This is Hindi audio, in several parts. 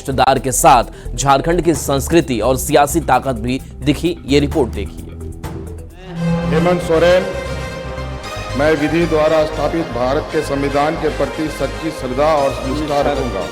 रिश्तेदार के साथ झारखंड की संस्कृति और सियासी ताकत भी दिखी। ये रिपोर्ट देखिए। हेमंत सोरेन, मैं विधि द्वारा स्थापित भारत के संविधान के प्रति सच्ची श्रद्धा और निष्ठा रखूंगा।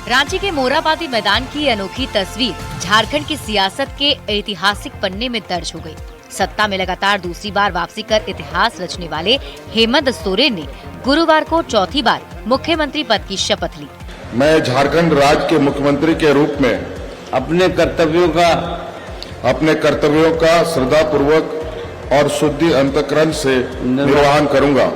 रांची के मोरहाबादी मैदान की अनोखी तस्वीर झारखंड की सियासत के ऐतिहासिक पन्ने में दर्ज हो गई। सत्ता में लगातार दूसरी बार वापसी कर इतिहास रचने वाले हेमंत सोरेन ने गुरुवार को चौथी बार मुख्यमंत्री पद की शपथ ली। मैं झारखंड राज्य के मुख्यमंत्री के रूप में अपने कर्तव्यों का श्रद्धापूर्वक और शुद्धि अंतःकरण से निर्वहन करूंगा।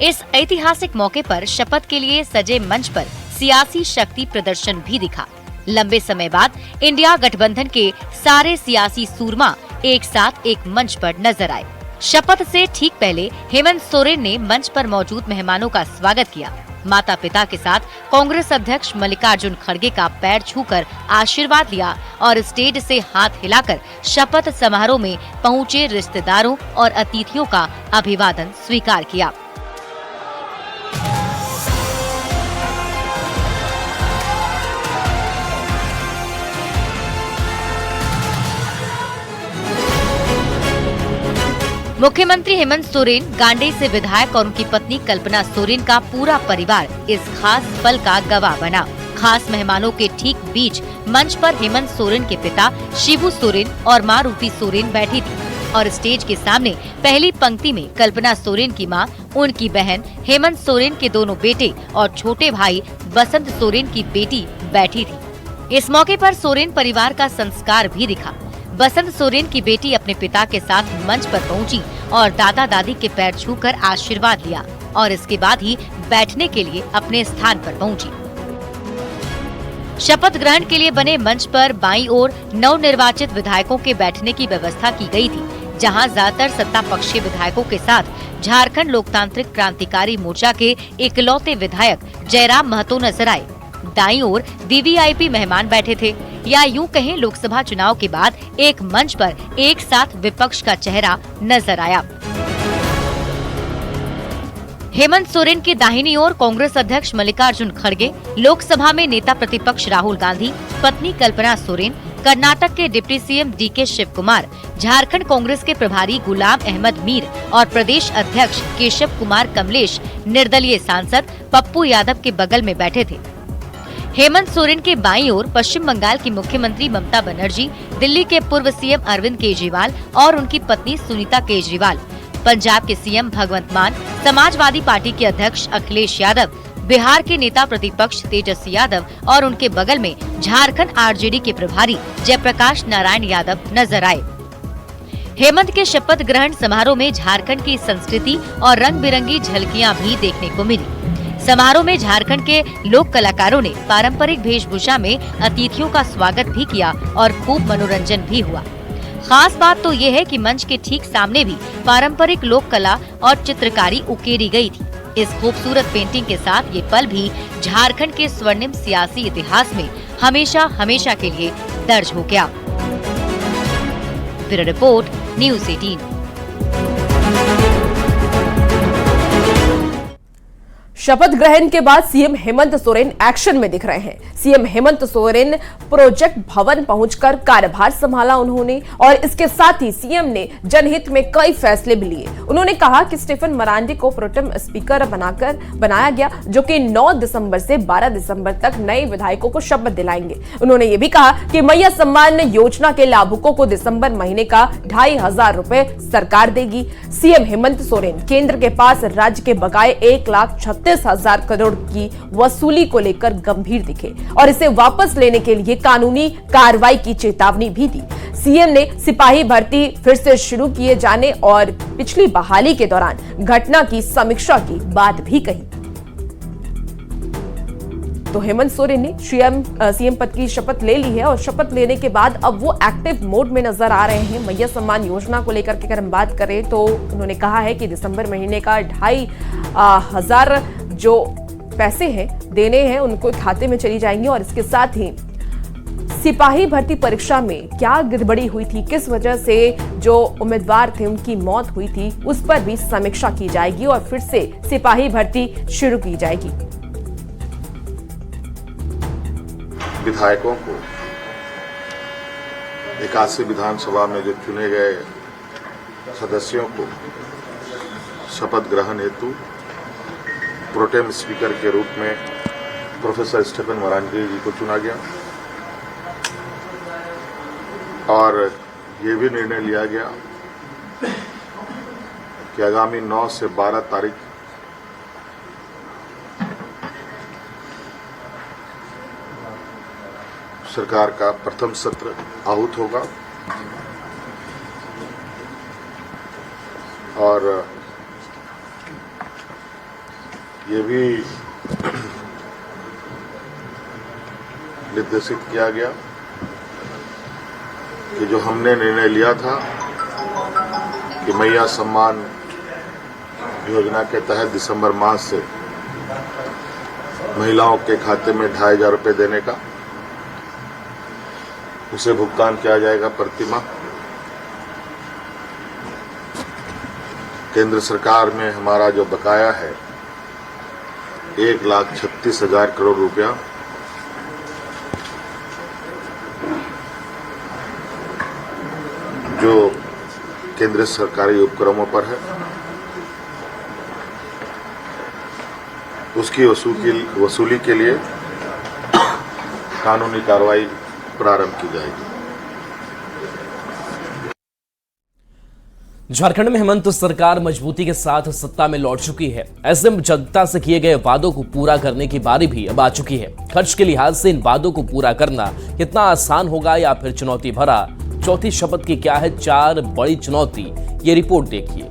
इस ऐतिहासिक मौके पर शपथ के लिए सजे मंच पर सियासी शक्ति प्रदर्शन भी दिखा। लंबे समय बाद इंडिया गठबंधन के सारे सियासी सूरमा एक साथ एक मंच पर नजर आए। शपथ से ठीक पहले हेमंत सोरेन ने मंच पर मौजूद मेहमानों का स्वागत किया। माता पिता के साथ कांग्रेस अध्यक्ष मल्लिकार्जुन खड़गे का पैर छूकर आशीर्वाद लिया और स्टेज से हाथ हिलाकर शपथ समारोह में पहुंचे रिश्तेदारों और अतिथियों का अभिवादन स्वीकार किया। मुख्यमंत्री हेमंत सोरेन, गांडेय से विधायक और उनकी पत्नी कल्पना सोरेन का पूरा परिवार इस खास पल का गवाह बना। खास मेहमानों के ठीक बीच मंच पर हेमंत सोरेन के पिता शिबू सोरेन और मां रूपी सोरेन बैठी थी और स्टेज के सामने पहली पंक्ति में कल्पना सोरेन की मां, उनकी बहन, हेमंत सोरेन के दोनों बेटे और छोटे भाई बसंत सोरेन की बेटी बैठी थी। इस मौके पर सोरेन परिवार का संस्कार भी दिखा। बसंत सोरेन की बेटी अपने पिता के साथ मंच पर पहुंची और दादा दादी के पैर छूकर आशीर्वाद लिया और इसके बाद ही बैठने के लिए अपने स्थान पर पहुंची। शपथ ग्रहण के लिए बने मंच पर बाईं ओर नवनिर्वाचित विधायकों के बैठने की व्यवस्था की गई थी, जहां ज्यादातर सत्ता पक्षी विधायकों के साथ झारखंड लोकतांत्रिक क्रांतिकारी मोर्चा के इकलौते विधायक जयराम महतो नजर आए। दाईं ओर वीवीआईपी मेहमान बैठे थे, या यूं कहें लोकसभा चुनाव के बाद एक मंच पर एक साथ विपक्ष का चेहरा नजर आया। हेमंत सोरेन के दाहिनी ओर कांग्रेस अध्यक्ष मल्लिकार्जुन खड़गे, लोकसभा में नेता प्रतिपक्ष राहुल गांधी, पत्नी कल्पना सोरेन, कर्नाटक के डिप्टी सीएम डीके शिव कुमार, झारखंड कांग्रेस के प्रभारी गुलाम अहमद मीर और प्रदेश अध्यक्ष केशव कुमार कमलेश, निर्दलीय सांसद पप्पू यादव के बगल में बैठे थे। हेमंत सोरेन के बाईं ओर पश्चिम बंगाल की मुख्यमंत्री ममता बनर्जी, दिल्ली के पूर्व सीएम अरविंद केजरीवाल और उनकी पत्नी सुनीता केजरीवाल, पंजाब के सीएम भगवंत मान, समाजवादी पार्टी के अध्यक्ष अखिलेश यादव, बिहार के नेता प्रतिपक्ष तेजस्वी यादव और उनके बगल में झारखंड आरजेडी के प्रभारी जयप्रकाश नारायण यादव नजर आए। हेमंत के शपथ ग्रहण समारोह में झारखंड की संस्कृति और रंग बिरंगी झलकियां भी देखने को मिली। समारोह में झारखंड के लोक कलाकारों ने पारंपरिक वेशभूषा में अतिथियों का स्वागत भी किया और खूब मनोरंजन भी हुआ। खास बात तो ये है कि मंच के ठीक सामने भी पारंपरिक लोक कला और चित्रकारी उकेरी गई थी। इस खूबसूरत पेंटिंग के साथ ये पल भी झारखंड के स्वर्णिम सियासी इतिहास में हमेशा हमेशा के लिए दर्ज हो गया। Bureau report, news 18। शपथ ग्रहण के बाद सीएम हेमंत सोरेन एक्शन में दिख रहे हैं। सीएम हेमंत सोरेन प्रोजेक्ट भवन पहुंचकर कार्यभार संभाला उन्होंने, और इसके साथ ही सीएम ने जनहित में कई फैसले भी लिए। उन्होंने कहा कि स्टीफन मरांडी को प्रोटेम स्पीकर बनाया गया, जो कि 9 दिसंबर से 12 दिसंबर तक नए विधायकों को शपथ दिलाएंगे। उन्होंने ये भी कहा कि मैया सम्मान योजना के लाभुकों को दिसंबर महीने का 2,500 रुपए सरकार देगी। सीएम हेमंत सोरेन केंद्र के पास राज्य के बकाये 1,36,000 करोड़ की वसूली को लेकर गंभीर दिखे और इसे वापस लेने के लिए कानूनी कार्रवाई की चेतावनी भी दी। सीएम ने सिपाही भर्ती फिर से शुरू किए जाने और पिछली बहाली के दौरान घटना की समीक्षा की बात भी कही। तो हेमंत सोरेन ने सीएम पद की शपथ ले ली है और शपथ लेने के बाद अब वो एक्टिव मोड में नजर आ रहे हैं। मैया सम्मान योजना को लेकर के अगर हम बात करें तो उन्होंने कहा है कि दिसंबर महीने का 2,500 जो पैसे हैं देने हैं उनको खाते में चली जाएंगी, और इसके साथ ही सिपाही भर्ती परीक्षा में क्या गड़बड़ी हुई थी, किस वजह से जो उम्मीदवार थे उनकी मौत हुई थी, उस पर भी समीक्षा की जाएगी और फिर से सिपाही भर्ती शुरू की जाएगी। विधायकों को 81 विधानसभा में जो चुने गए सदस्यों को शपथ ग्रहण हेतु प्रोटेम स्पीकर के रूप में प्रोफेसर स्टीफन मरांडी जी को चुना गया और ये भी निर्णय लिया गया कि आगामी 9 से 12 तारीख सरकार का प्रथम सत्र आहूत होगा और ये भी निर्देशित किया गया कि जो हमने निर्णय लिया था कि मैया सम्मान योजना के तहत दिसंबर माह से महिलाओं के खाते में 2500 रुपये देने का, उसे भुगतान किया जाएगा प्रति माह। केंद्र सरकार में हमारा जो बकाया है 1,36,000 करोड़ रुपया, जो केंद्रीय सरकारी उपक्रमों पर है, उसकी वसूली के लिए कानूनी कार्रवाई प्रारंभ की जाएगी। झारखंड में हेमंत सरकार मजबूती के साथ सत्ता में लौट चुकी है। ऐसे में जनता से किए गए वादों को पूरा करने की बारी भी अब आ चुकी है। खर्च के लिहाज से इन वादों को पूरा करना कितना आसान होगा या फिर चुनौती भरा? चौथी शपथ की क्या है 4 बड़ी चुनौती, ये रिपोर्ट देखिए।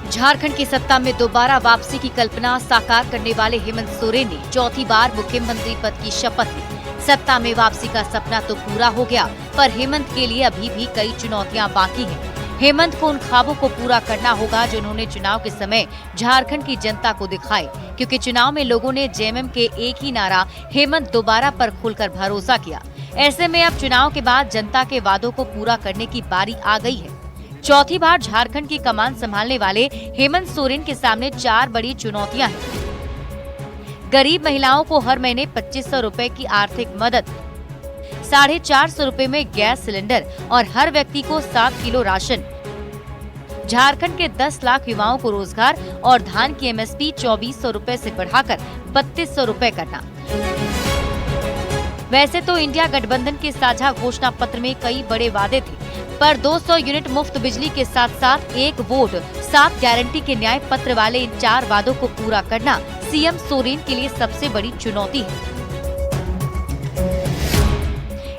झारखंड की सत्ता में दोबारा वापसी की कल्पना साकार करने वाले हेमंत सोरेन ने चौथी बार मुख्यमंत्री पद की शपथ ली। सत्ता में वापसी का सपना तो पूरा हो गया, पर हेमंत के लिए अभी भी कई चुनौतियां बाकी हैं। हेमंत को उन ख्वाबों को पूरा करना होगा जो उन्होंने चुनाव के समय झारखंड की जनता को दिखाए, क्योंकि चुनाव में लोगों ने जेएमएम के एक ही नारा हेमंत दोबारा पर खुलकर भरोसा किया। ऐसे में अब चुनाव के बाद जनता के वादों को पूरा करने की बारी आ गई है। चौथी बार झारखंड की कमान संभालने वाले हेमंत सोरेन के सामने 4 बड़ी चुनौतियां हैं। गरीब महिलाओं को हर महीने 2500 रुपए की आर्थिक मदद, 450 रुपए में गैस सिलेंडर और हर व्यक्ति को 7 किलो राशन, झारखंड के 10 लाख युवाओं को रोजगार और धान की एमएसपी 2400 रुपए से बढ़ाकर 3200 रुपए करना। वैसे तो इंडिया गठबंधन के साझा घोषणा पत्र में कई बड़े वादे थे, पर 200 यूनिट मुफ्त बिजली के साथ साथ 1 वोट 7 गारंटी के न्याय पत्र वाले इन 4 वादों को पूरा करना सीएम सोरेन के लिए सबसे बड़ी चुनौती है।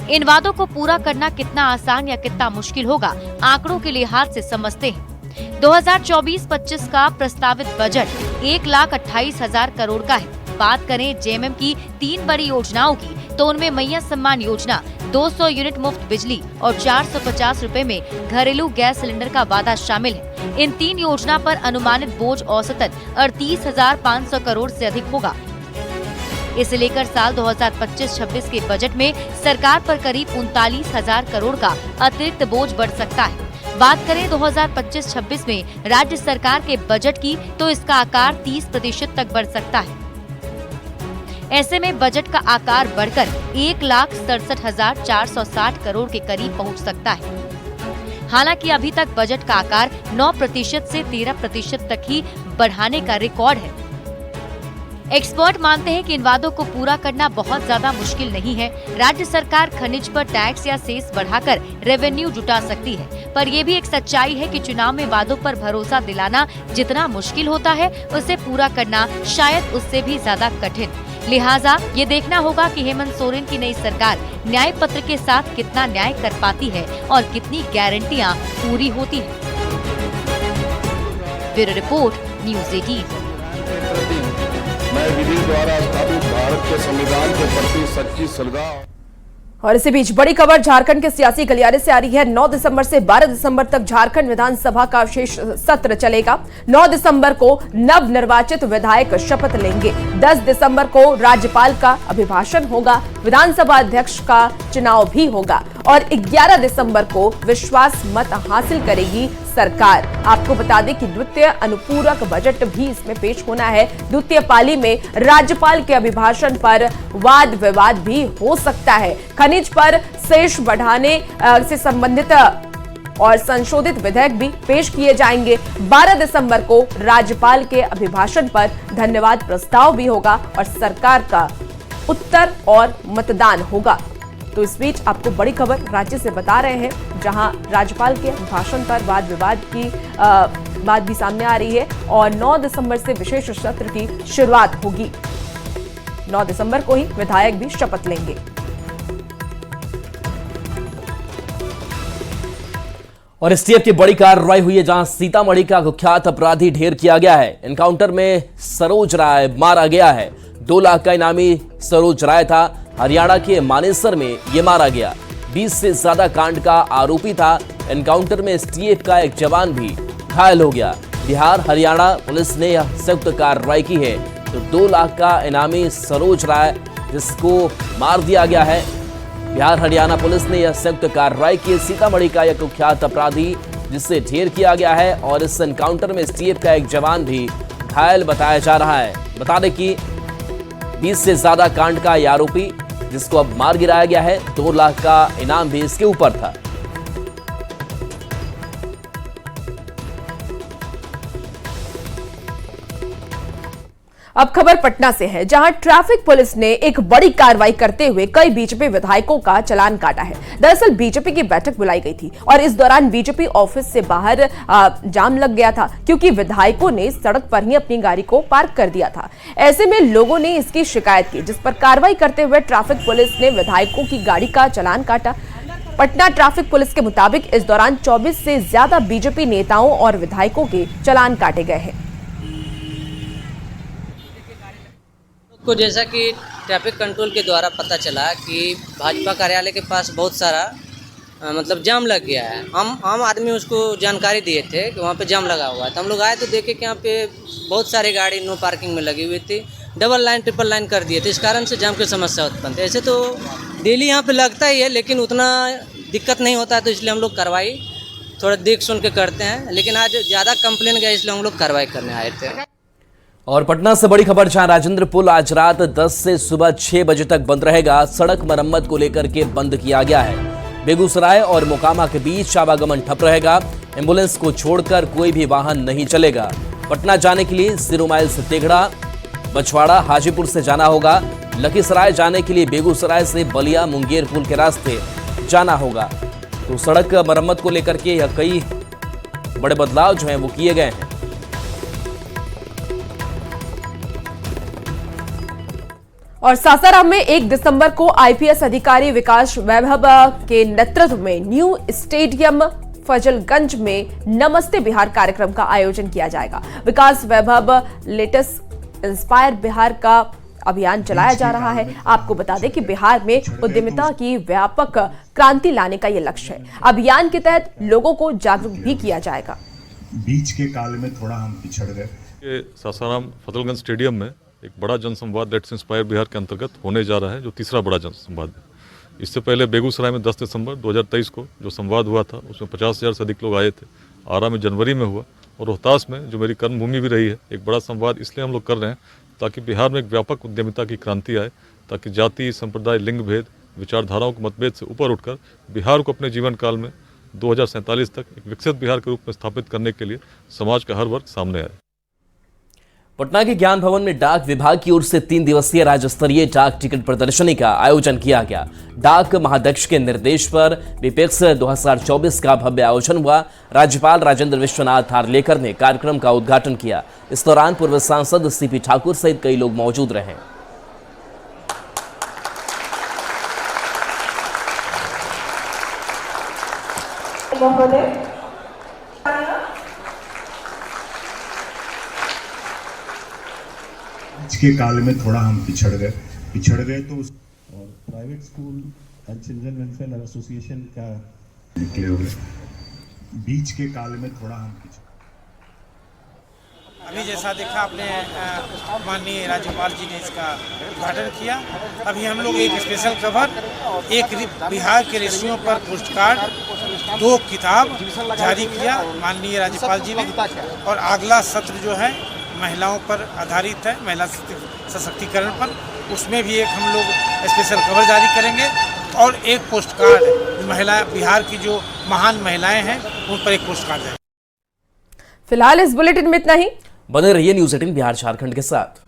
इन वादों को पूरा करना कितना आसान या कितना मुश्किल होगा, आंकड़ों के लिहाज से समझते हैं। 2024-25 का प्रस्तावित बजट 1,28,000 करोड़ का है। बात करें जेएमएम की 3 बड़ी योजनाओं की, तो उनमें मैया सम्मान योजना, 200 यूनिट मुफ्त बिजली और 450 रुपए में घरेलू गैस सिलेंडर का वादा शामिल है। इन 3 योजना पर अनुमानित बोझ औसतन 38,500 करोड़ से अधिक होगा। इसे लेकर साल 2025-26 के बजट में सरकार पर करीब 39,000 करोड़ का अतिरिक्त बोझ बढ़ सकता है। बात करें 2025-26 में राज्य सरकार के बजट की, तो इसका आकार 30% तक बढ़ सकता है। ऐसे में बजट का आकार बढ़कर 1,67,460 करोड़ के करीब पहुंच सकता है। हालांकि अभी तक बजट का आकार 9% से 13% तक ही बढ़ाने का रिकॉर्ड है। एक्सपर्ट मानते हैं कि इन वादों को पूरा करना बहुत ज्यादा मुश्किल नहीं है। राज्य सरकार खनिज पर टैक्स या सेस बढ़ाकर रेवेन्यू जुटा सकती है, पर यह भी एक सच्चाई है कि चुनाव में वादों पर भरोसा दिलाना जितना मुश्किल होता है, उसे पूरा करना शायद उससे भी ज्यादा कठिन। लिहाजा ये देखना होगा कि हेमंत सोरेन की नई सरकार न्याय पत्र के साथ कितना न्याय कर पाती है और कितनी गारंटियां पूरी होती है। Bureau report, news 18। मैं विधि द्वारा स्थापित भारत के संविधान के प्रति सच्ची श्रद्धा और इसी बीच बड़ी खबर झारखंड के सियासी गलियारे से आ रही है। 9 दिसंबर से 12 दिसंबर तक झारखंड विधानसभा का विशेष सत्र चलेगा। 9 दिसंबर को नव निर्वाचित विधायक शपथ लेंगे। 10 दिसंबर को राज्यपाल का अभिभाषण होगा। विधानसभा अध्यक्ष का चुनाव भी होगा और 11 दिसंबर को विश्वास मत हासिल करेगी सरकार। आपको बता दें कि द्वितीय अनुपूरक बजट भी इसमें पेश होना है। द्वितीय पाली में राज्यपाल के अभिभाषण पर वाद विवाद भी हो सकता है। खनिज पर शेष बढ़ाने से संबंधित और संशोधित विधेयक भी पेश किए जाएंगे। 12 दिसंबर को राज्यपाल के अभिभाषण पर धन्यवाद प्रस्ताव भी होगा और सरकार का उत्तर और मतदान होगा। तो इस बीच आपको बड़ी खबर राज्य से बता रहे हैं, जहां राज्यपाल के भाषण पर वाद विवाद की बात भी सामने आ रही है और 9 दिसंबर से विशेष सत्र की शुरुआत होगी। 9 दिसंबर को ही विधायक भी शपथ लेंगे। और एसटीएफ की बड़ी कार्रवाई हुई है, जहां सीतामढ़ी का कुख्यात अपराधी ढेर किया गया है। एनकाउंटर में सरोज राय मारा गया है। 2 लाख का इनामी सरोज राय था। हरियाणा के मानेसर में ये मारा गया। 20 से ज्यादा कांड का आरोपी था। एनकाउंटर में एसटीएफ का एक जवान भी घायल हो गया। बिहार हरियाणा पुलिस ने यह संयुक्त कार्रवाई की है। तो 2 लाख का इनामी सरोज राय जिसको मार दिया गया है। बिहार हरियाणा पुलिस ने यह संयुक्त कार्रवाई की। सीतामढ़ी का यह कुख्यात अपराधी जिससे ढेर किया गया है और इस एनकाउंटर में एसटीएफ का एक जवान भी घायल बताया जा रहा है। बता दें कि 20 से ज्यादा कांड का यह आरोपी जिसको अब मार गिराया गया है, 2 लाख का इनाम भी इसके ऊपर था। अब खबर पटना से है, जहां ट्रैफिक पुलिस ने एक बड़ी कार्रवाई करते हुए कई बीजेपी विधायकों का चालान काटा है। दरअसल बीजेपी की बैठक बुलाई गई थी और इस दौरान बीजेपी ऑफिस से बाहर जाम लग गया था, क्योंकि विधायकों ने सड़क पर ही अपनी गाड़ी को पार्क कर दिया था। ऐसे में लोगों ने इसकी शिकायत की, जिस पर कार्रवाई करते हुए ट्रैफिक पुलिस ने विधायकों की गाड़ी का चालान काटा। पटना ट्रैफिक पुलिस के मुताबिक इस दौरान 24 से ज्यादा बीजेपी नेताओं और विधायकों के चालान काटे गए हैं। को जैसा कि ट्रैफिक कंट्रोल के द्वारा पता चला कि भाजपा कार्यालय के पास बहुत सारा मतलब जाम लग गया है। हम आम आदमी उसको जानकारी दिए थे कि वहाँ पे जाम लगा हुआ है। तो हम लोग आए तो देखे कि यहाँ पे बहुत सारी गाड़ी नो पार्किंग में लगी हुई थी। डबल लाइन ट्रिपल लाइन कर दिए थे। इस कारण से जाम की समस्या उत्पन्न थी। ऐसे तो डेली यहाँ पे लगता ही है, लेकिन उतना दिक्कत नहीं होता है, तो इसलिए हम लोग कार्रवाई थोड़ा देख सुन के करते हैं। लेकिन आज ज़्यादा कंप्लेन गया, इसलिए हम लोग कार्रवाई करने आए थे। और पटना से बड़ी खबर, जहां राजेंद्र पुल आज रात 10 से सुबह 6 बजे तक बंद रहेगा। सड़क मरम्मत को लेकर के बंद किया गया है। बेगूसराय और मोकामा के बीच आवागमन ठप रहेगा। एम्बुलेंस को छोड़कर कोई भी वाहन नहीं चलेगा। पटना जाने के लिए 0 माइल से तेघड़ा, बछवाड़ा, हाजीपुर से जाना होगा। लखीसराय जाने के लिए बेगूसराय से बलिया मुंगेर पुल के रास्ते जाना होगा। तो सड़क मरम्मत को लेकर के यह कई बड़े बदलाव जो हैं वो किए गए हैं। और सासाराम में 1 दिसंबर को आईपीएस अधिकारी विकास वैभव के नेतृत्व में न्यू स्टेडियम फजलगंज में नमस्ते बिहार कार्यक्रम का आयोजन किया जाएगा। विकास वैभव लेटेस्ट इंस्पायर बिहार का अभियान चलाया जा रहा है। आपको बता दें कि बिहार में उद्यमिता की व्यापक क्रांति लाने का यह लक्ष्य है। अभियान के तहत लोगों को जागरूक भी किया जाएगा। बीच के काल में थोड़ा हम पिछड़ गए। सासाराम फजलगंज स्टेडियम में एक बड़ा जनसंवाद लेट्स इंस्पायर बिहार के अंतर्गत होने जा रहा है, जो तीसरा बड़ा जनसंवाद है। इससे पहले बेगूसराय में 10 दिसंबर 2023 को जो संवाद हुआ था, उसमें 50,000 से अधिक लोग आए थे। आरा में जनवरी में हुआ और रोहतास में, जो मेरी कर्मभूमि भी रही है, एक बड़ा संवाद इसलिए हम लोग कर रहे हैं ताकि बिहार में एक व्यापक उद्यमिता की क्रांति आए, ताकि जाति, संप्रदाय, लिंग भेद, विचारधाराओं के मतभेद से ऊपर उठकर बिहार को अपने जीवन काल में 2047 तक एक विकसित बिहार के रूप में स्थापित करने के लिए समाज का हर वर्ग सामने आए। पटना के ज्ञान भवन में डाक विभाग की ओर से 3 दिवसीय राज्य स्तरीय डाक टिकट प्रदर्शनी का आयोजन किया गया। डाक महाध्यक्ष के निर्देश पर विपेक्स 2024 का भव्य आयोजन हुआ। राज्यपाल राजेंद्र विश्वनाथ हार्लेकर ने कार्यक्रम का उद्घाटन किया। इस दौरान पूर्व सांसद सीपी ठाकुर सहित कई लोग मौजूद रहे। आज के काल में थोड़ा हम पिछड़ गए तो और private school children welfare association का निकले हुए बीच के काल में थोड़ा हम पीछे। अभी जैसा देखा आपने माननीय राज्यपाल जी ने इसका उद्घाटन किया। अभी हम लोग एक स्पेशल कवर, एक बिहार के रेसियों पर पोस्ट कार्ड, 2 किताब जारी किया माननीय राज्यपाल जी ने। और अगला सत्र जो है महिलाओं पर आधारित है, महिला सशक्तिकरण पर, उसमें भी एक हम लोग स्पेशल कवर जारी करेंगे और एक पोस्ट कार्ड महिला बिहार की जो महान महिलाएं हैं उन पर एक पोस्ट कार्ड जाएगा। फिलहाल इस बुलेटिन में इतना ही। बने रहिए न्यूज़ 18 बिहार झारखंड के साथ।